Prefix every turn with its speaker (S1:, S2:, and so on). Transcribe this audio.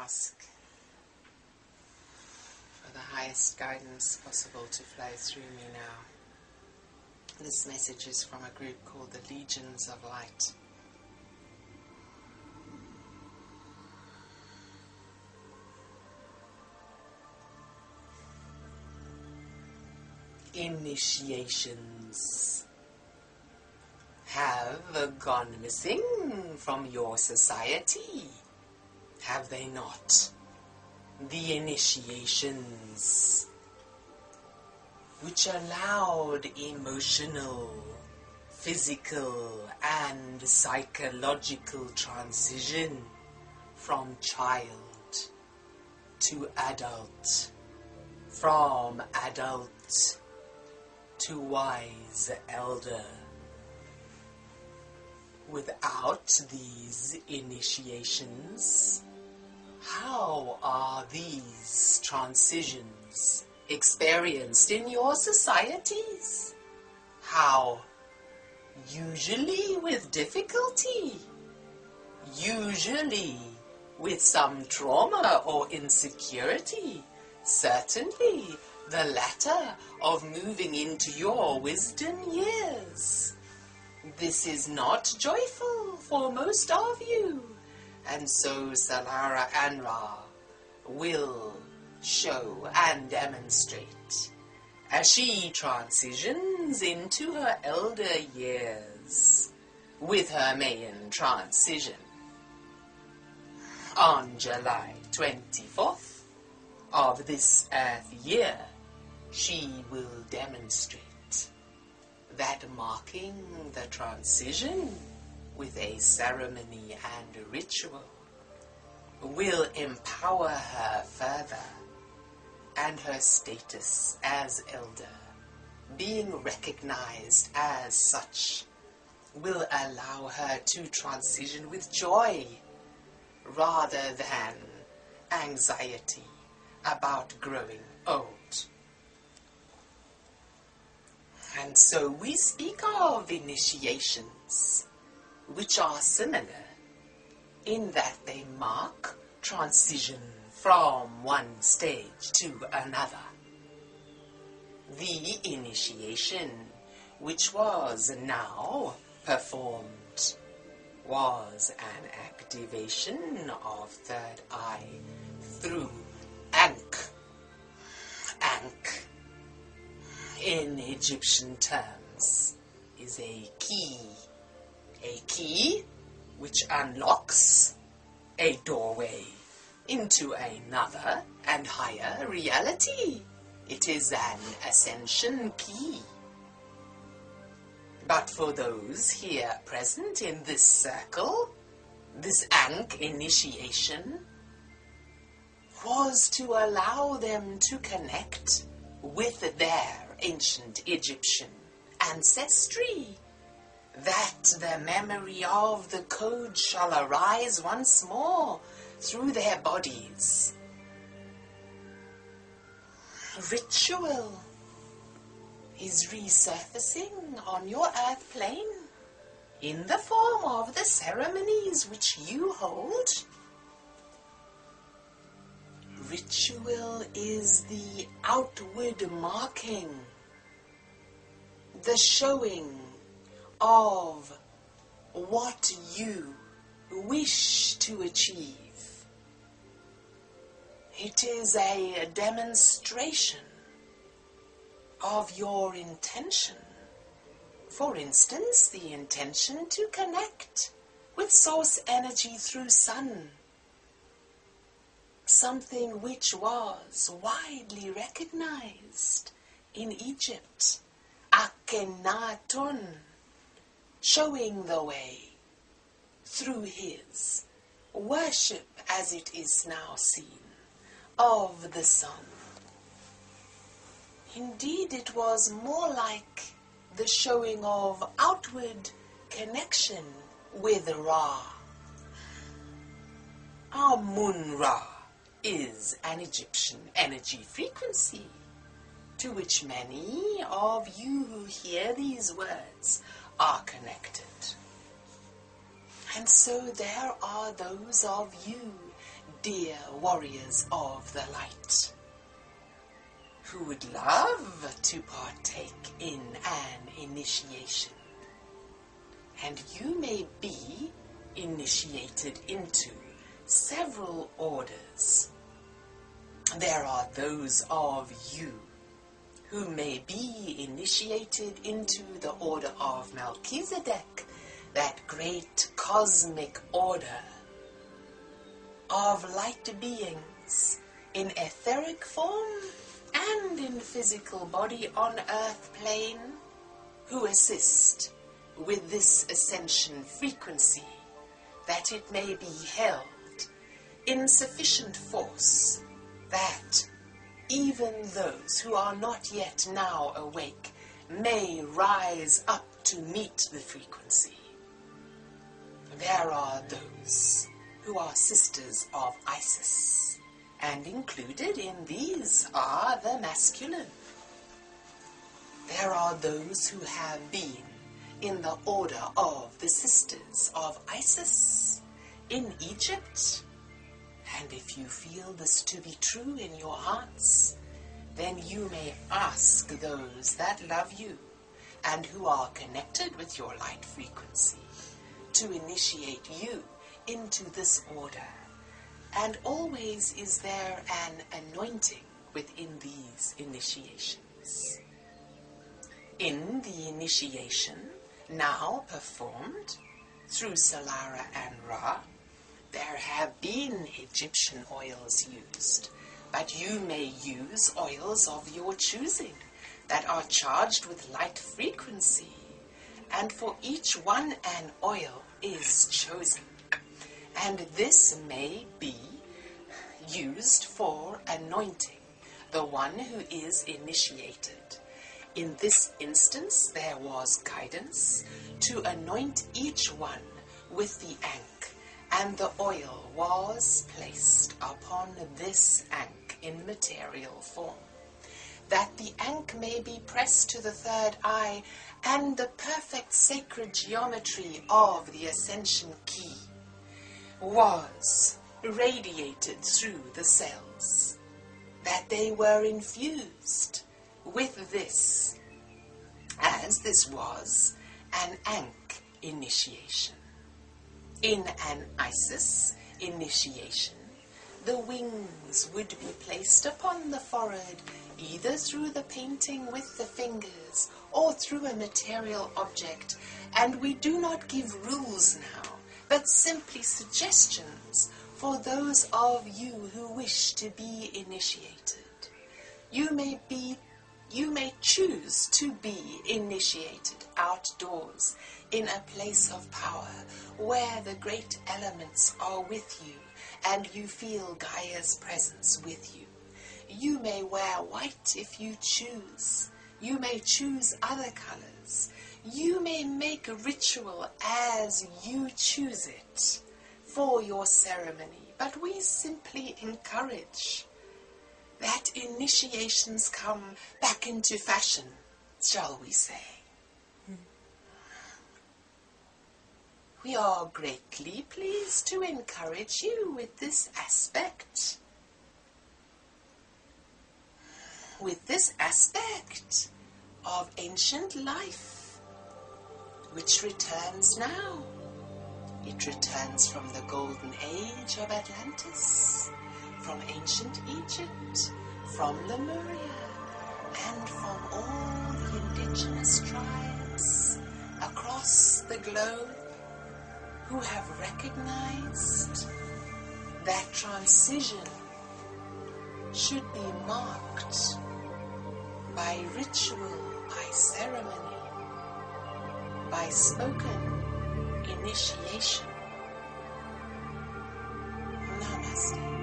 S1: ask for the highest guidance possible to flow through me now. This message is from a group called the Legions of Light. Initiations have gone missing from your society, have they not? The initiations which allowed emotional, physical and psychological transition from child to adult, from adult to wise elder. Without these initiations, how are these transitions experienced in your societies? How? Usually with difficulty, usually with some trauma or insecurity, certainly the latter of moving into your wisdom years. This is not joyful for most of you, and so Solara An-Ra will show and demonstrate as she transitions into her elder years with her main transition. On July 24th of this Earth year, she will demonstrate that marking the transition with a ceremony and a ritual will empower her further, and her status as elder, being recognized as such, will allow her to transition with joy rather than anxiety about growing old. And so we speak of initiations, which are similar in that they mark transition from one stage to another. The initiation which was now performed was an activation of third eye through Ankh. Ankh, in Egyptian terms, is a key which unlocks a doorway into another and higher reality. It is an ascension key. But for those here present in this circle, this Ankh initiation was to allow them to connect with their ancient Egyptian ancestry, that the memory of the code shall arise once more through their bodies. Ritual is resurfacing on your earth plane in the form of the ceremonies which you hold. Ritual is the outward marking, the showing of what you wish to achieve. It is a demonstration of your intention. For instance, the intention to connect with source energy through sun, something which was widely recognized in Egypt, Akhenaton, showing the way through his worship, as it is now seen, of the sun. Indeed, it was more like the showing of outward connection with Ra. Amun-Ra is an Egyptian energy frequency to which many of you who hear these words are connected. And so there are those of you dear warriors of the light, who would love to partake in an initiation. And you may be initiated into several orders. There are those of you who may be initiated into the order of Melchizedek, that great cosmic order of light beings in etheric form and in physical body on earth plane, who assist with this ascension frequency, that it may be held in sufficient force that even those who are not yet now awake may rise up to meet the frequency. There are those who are sisters of Isis, and included in these are the masculine. There are those who have been in the order of the sisters of Isis in Egypt. And if you feel this to be true in your hearts, then you may ask those that love you and who are connected with your light frequency to initiate you into this order. And always is there an anointing within these initiations. In the initiation now performed through Solara An-Ra, there have been Egyptian oils used, but you may use oils of your choosing that are charged with light frequency, and for each one an oil is chosen, and this may be used for anointing the one who is initiated. In this instance, there was guidance to anoint each one with the Ankh, and the oil was placed upon this Ankh in material form, that the Ankh may be pressed to the third eye, and the perfect sacred geometry of the ascension key was radiated through the cells, that they were infused with this, as this was an Ankh initiation. In an Isis initiation, the wings would be placed upon the forehead, either through the painting with the fingers or through a material object, and we do not give rules now, but simply suggestions for those of you who wish to be initiated. You may choose to be initiated outdoors in a place of power where the great elements are with you and you feel Gaia's presence with you. You may wear white if you choose. You may choose other colors. You may make a ritual as you choose it for your ceremony, but we simply encourage that initiations come back into fashion, shall we say. We are greatly pleased to encourage you with this aspect. With this aspect of ancient life, which returns now. It returns from the golden age of Atlantis, from ancient Egypt, from Lemuria, and from all the indigenous tribes across the globe who have recognized that transition should be marked by ritual, by ceremony, by spoken initiation. Namaste.